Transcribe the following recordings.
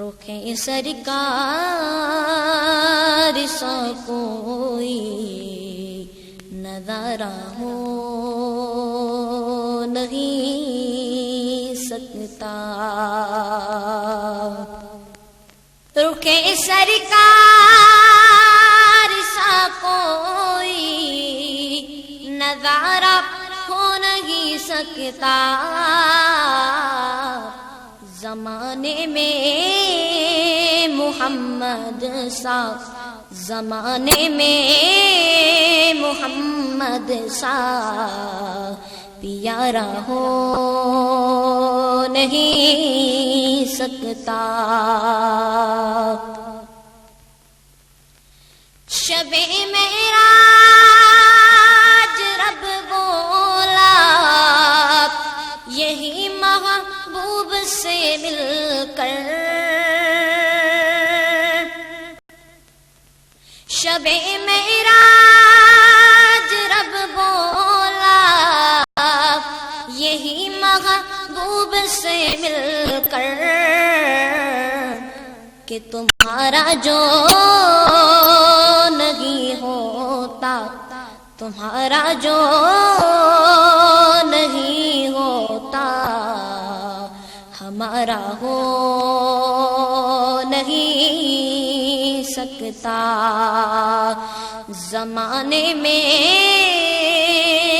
رخ سرکار سا کوئی نظارہ ہو نہیں سکتا، رخ سرکار سا کوئی نظارہ ہو نہیں سکتا، زمانے میں محمد سا، زمانے میں محمد سا پیارا ہو نہیں سکتا۔ شب معراج رب بولا یہی محبوب سے مل کر، شب معراج رب بولا یہی محبوب سے مل کر، کہ تمہارا جو نہیں ہوتا، تمہارا جو نہیں ہوتا ہمارا ہو نہیں سکتا، زمانے میں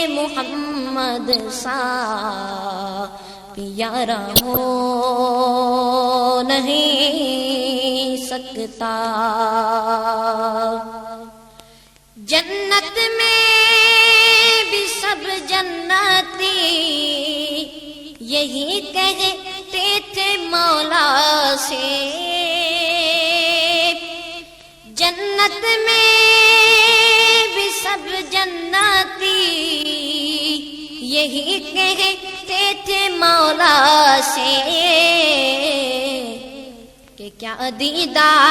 محمد سا پیارا ہو نہیں سکتا۔ جنت میں بھی سب جنتی یہی کہتے تھے مولا سے، جنت میں بھی سب جنتی یہی کہتے تھے مولا سے، کہ کیا دیدار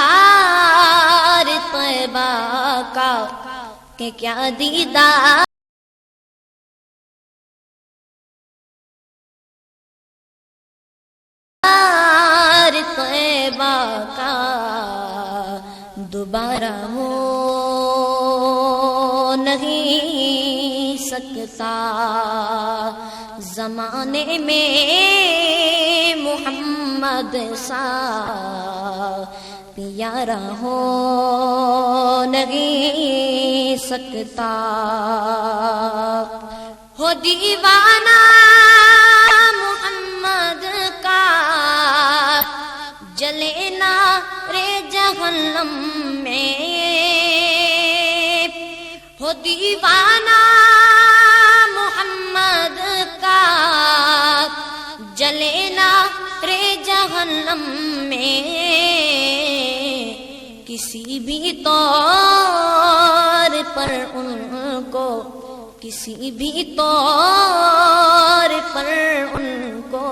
طیبہ کا، کہ کیا دیدار طیبہ کا دوبارہ ہو نہیں سکتا، زمانے میں محمد سا پیارا ہو نہیں سکتا۔ ہو دیوانہ محمد کا جلے نار جہنم میں، ہو دیوانہ محمد کا جلے نار جہنم میں، کسی بھی طور پر ان کو، کسی بھی طور پر ان کو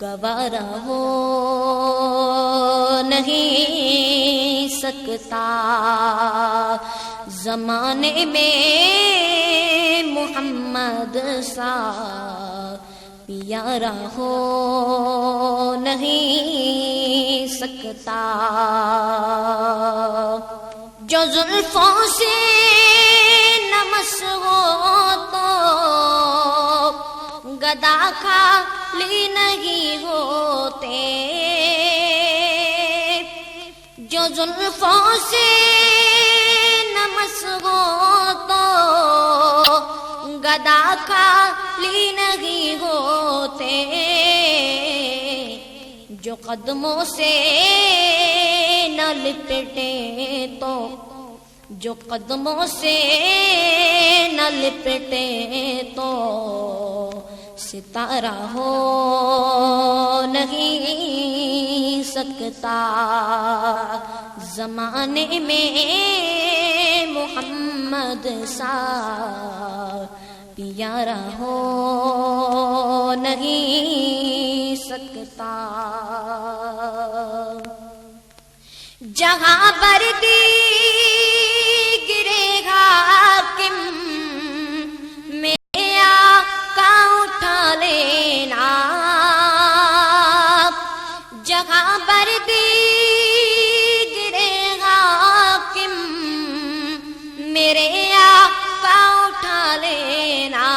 گوارا ہو نہیں سکتا، زمانے میں محمد سا پیارا ہو نہیں سکتا۔ جو زلفوں سے نمس ہو تو گدا خالی نہیں ہوتے، جو زلفوں سے نمس ہو تو گدا خالی نہیں ہوتے، جو قدموں سے نہ لپٹے تو، جو قدموں سے نہ لپٹے تو ستارہ ہو نہیں سکتا، زمانے میں محمد سا پیارا ہو نہیں سکتا۔ جہاں بردی گرے گا حاکم میں آقا اٹھا لینا، جہاں پر دیگر حاکم میرے آقا اٹھا لینا،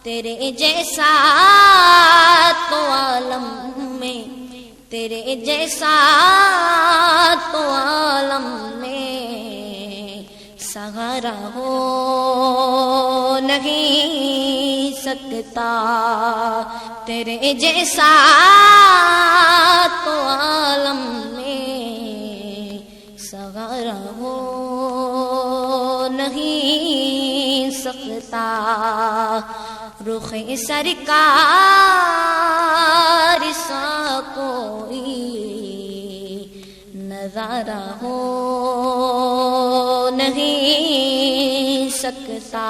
تیرے جیسا تو عالم میں، تیرے جیسا تو عالم میں سہارا ہو نہیں سکتا، تیرے جیسا تو عالم میں سہارا ہو نہیں سکتا۔ رخ سرکار سا کوئی نظارہ ہو نہیں سکتا۔